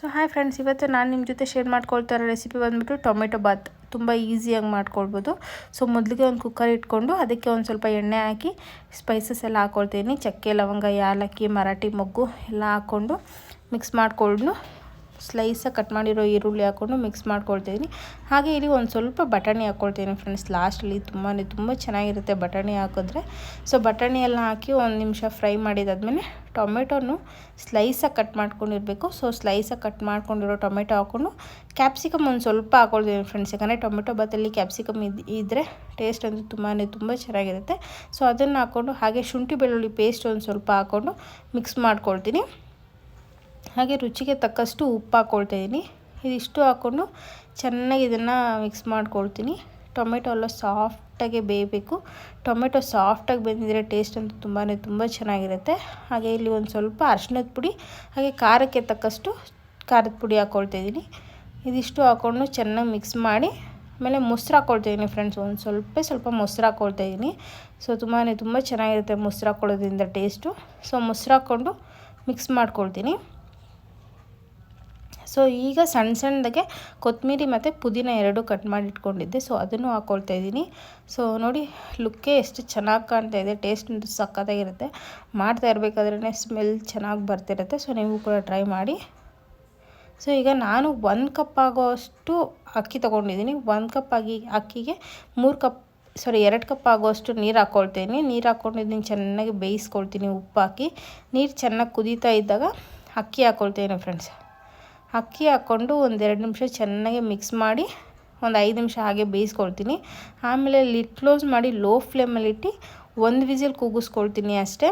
So hi friends, ಇವತ್ತು ನಾನು ನಿಮ್ಮ ಜೊತೆ ಶೇರ್ ಮಾಡ್ಕೊಳ್ತಾ ಇರೋ ರೆಸಿಪಿ ಬಂದುಬಿಟ್ಟು ಟೊಮೆಟೊ ಬಾತ್. ತುಂಬ ಈಸಿಯಾಗಿ ಮಾಡ್ಕೊಳ್ಬೋದು. ಸೊ ಮೊದಲಿಗೆ ಒಂದು ಕುಕ್ಕರ್ ಇಟ್ಕೊಂಡು ಅದಕ್ಕೆ ಒಂದು ಸ್ವಲ್ಪ ಎಣ್ಣೆ ಹಾಕಿ ಸ್ಪೈಸಸ್ ಎಲ್ಲ ಹಾಕ್ಕೊಳ್ತೀನಿ. ಚಕ್ಕೆ, ಲವಂಗ, ಯಾಲಕ್ಕಿ, ಮರಾಠಿ ಮೊಗ್ಗು ಎಲ್ಲ ಹಾಕ್ಕೊಂಡು ಮಿಕ್ಸ್ ಮಾಡಿಕೊಂಡು ಸ್ಲೈಸಾಗಿ ಕಟ್ ಮಾಡಿರೋ ಈರುಳ್ಳಿ ಹಾಕ್ಕೊಂಡು ಮಿಕ್ಸ್ ಮಾಡ್ಕೊಳ್ತೀನಿ. ಹಾಗೆ ಇಲ್ಲಿ ಒಂದು ಸ್ವಲ್ಪ ಬಟಾಣಿ ಹಾಕ್ಕೊಳ್ತೀನಿ ಫ್ರೆಂಡ್ಸ್. ಲಾಸ್ಟಲ್ಲಿ ತುಂಬ ಚೆನ್ನಾಗಿರುತ್ತೆ ಬಟಾಣಿ ಹಾಕಿದ್ರೆ. ಸೊ ಬಟಾಣಿ ಎಲ್ಲ ಹಾಕಿ ಒಂದು ನಿಮಿಷ ಫ್ರೈ ಮಾಡಿದಾದ್ಮೇಲೆ ಟೊಮೆಟೊನು ಸ್ಲೈಸಾಗಿ ಕಟ್ ಮಾಡ್ಕೊಂಡಿರಬೇಕು. ಸೊ ಸ್ಲೈಸಾಗಿ ಕಟ್ ಮಾಡ್ಕೊಂಡಿರೋ ಟೊಮೆಟೊ ಹಾಕ್ಕೊಂಡು ಕ್ಯಾಪ್ಸಿಕಮ್ ಒಂದು ಸ್ವಲ್ಪ ಹಾಕ್ಕೊಳ್ತೀನಿ ಫ್ರೆಂಡ್ಸ್. ಯಾಕಂದರೆ ಟೊಮೆಟೊ ಬಾತಲ್ಲಿ ಕ್ಯಾಪ್ಸಿಕಮ್ ಇದ್ದರೆ ಟೇಸ್ಟ್ ಅಂತೂ ತುಂಬ ಚೆನ್ನಾಗಿರುತ್ತೆ. ಸೊ ಅದನ್ನು ಹಾಕ್ಕೊಂಡು ಹಾಗೆ ಶುಂಠಿ ಬೆಳ್ಳುಳ್ಳಿ ಪೇಸ್ಟ್ ಒಂದು ಸ್ವಲ್ಪ ಹಾಕ್ಕೊಂಡು ಮಿಕ್ಸ್ ಮಾಡ್ಕೊಳ್ತೀನಿ. ಹಾಗೆ ರುಚಿಗೆ ತಕ್ಕಷ್ಟು ಉಪ್ಪು ಹಾಕ್ಕೊಳ್ತಾಯಿದ್ದೀನಿ. ಇದಿಷ್ಟು ಹಾಕ್ಕೊಂಡು ಚೆನ್ನಾಗಿ ಇದನ್ನು ಮಿಕ್ಸ್ ಮಾಡ್ಕೊಳ್ತೀನಿ. ಟೊಮೆಟೊ ಎಲ್ಲ ಸಾಫ್ಟಾಗಿ ಬೇಯಬೇಕು. ಟೊಮೆಟೊ ಸಾಫ್ಟಾಗಿ ಬೆಂದಿದ್ರೆ ಟೇಸ್ಟ್ ಅಂತೂ ತುಂಬ ಚೆನ್ನಾಗಿರುತ್ತೆ. ಹಾಗೆ ಇಲ್ಲಿ ಒಂದು ಸ್ವಲ್ಪ ಅರಿಶಿಣದ ಪುಡಿ ಹಾಗೆ ಖಾರಕ್ಕೆ ತಕ್ಕಷ್ಟು ಖಾರದ ಪುಡಿ ಹಾಕ್ಕೊಳ್ತಾಯಿದ್ದೀನಿ. ಇದಿಷ್ಟು ಹಾಕ್ಕೊಂಡು ಚೆನ್ನಾಗಿ ಮಿಕ್ಸ್ ಮಾಡಿ ಆಮೇಲೆ ಮೊಸರು ಹಾಕ್ಕೊಳ್ತಾಯಿದ್ದೀನಿ ಫ್ರೆಂಡ್ಸ್. ಒಂದು ಸ್ವಲ್ಪ ಮೊಸರು ಹಾಕ್ಕೊಳ್ತಾಯಿದ್ದೀನಿ. ಸೊ ತುಂಬ ಚೆನ್ನಾಗಿರುತ್ತೆ ಮೊಸರು ಹಾಕ್ಕೊಳ್ಳೋದ್ರಿಂದ ಟೇಸ್ಟು. ಸೊ ಮೊಸರು ಹಾಕ್ಕೊಂಡು ಮಿಕ್ಸ್ ಮಾಡ್ಕೊಳ್ತೀನಿ. ಸೊ ಈಗ ಸಣ್ಣದಾಗೆ ಕೊತ್ತಂಬರಿ ಮತ್ತು ಪುದೀನ ಎರಡು ಕಟ್ ಮಾಡಿ ಇಟ್ಕೊಂಡಿದ್ದೆ. ಸೊ ಅದನ್ನು ಹಾಕ್ಕೊಳ್ತಾ ಇದ್ದೀನಿ. ಸೊ ನೋಡಿ ಲುಕ್ಕೇ ಎಷ್ಟು ಚೆನ್ನಾಗಿ ಕಾಣ್ತಾ ಇದೆ. ಟೇಸ್ಟ್ ಸಕ್ಕತ್ತಾಗಿರುತ್ತೆ. ಮಾಡ್ತಾ ಇರಬೇಕಾದ್ರೇ ಸ್ಮೆಲ್ ಚೆನ್ನಾಗಿ ಬರ್ತಿರುತ್ತೆ. ಸೊ ನೀವು ಕೂಡ ಟ್ರೈ ಮಾಡಿ. ಸೊ ಈಗ ನಾನು 1 ಕಪ್ ಆಗೋಷ್ಟು ಅಕ್ಕಿ ತೊಗೊಂಡಿದ್ದೀನಿ. 1 ಕಪ್ ಅಕ್ಕಿಗೆ 2 ಕಪ್ ಆಗೋಷ್ಟು ನೀರು ಹಾಕ್ಕೊಳ್ತೀನಿ. ನೀರು ಹಾಕ್ಕೊಂಡಿದ್ದೀನಿ, ಚೆನ್ನಾಗಿ ಬೇಯಿಸ್ಕೊಳ್ತೀನಿ ಉಪ್ಪು ಹಾಕಿ. ನೀರು ಚೆನ್ನಾಗಿ ಕುದೀತಾ ಇದ್ದಾಗ ಅಕ್ಕಿ ಹಾಕ್ಕೊಳ್ತೀನಿ ಫ್ರೆಂಡ್ಸ್. ಅಕ್ಕಿ ಹಾಕ್ಕೊಂಡು ಒಂದು 2 ನಿಮಿಷ ಚೆನ್ನಾಗಿ ಮಿಕ್ಸ್ ಮಾಡಿ ಒಂದು 5 ನಿಮಿಷ ಹಾಗೆ ಬೇಯಿಸ್ಕೊಳ್ತೀನಿ. ಆಮೇಲೆ ಲಿಡ್ ಕ್ಲೋಸ್ ಮಾಡಿ ಲೋ ಫ್ಲೇಮಲ್ಲಿಟ್ಟು 1 ವಿಸಿಲ್ ಕೂಗಿಸ್ಕೊಳ್ತೀನಿ ಅಷ್ಟೇ.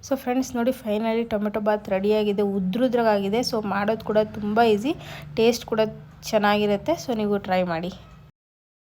ಸೊ ಫ್ರೆಂಡ್ಸ್ ನೋಡಿ, ಫೈನಲಿ ಟೊಮೆಟೊ ಬಾತ್ ರೆಡಿಯಾಗಿದೆ. ಉದ್ರುದ್ರಾಗಿದೆ. ಸೊ ಮಾಡೋದು ಕೂಡ ತುಂಬ ಈಸಿ, ಟೇಸ್ಟ್ ಕೂಡ ಚೆನ್ನಾಗಿರುತ್ತೆ. ಸೊ ನೀವು ಟ್ರೈ ಮಾಡಿ.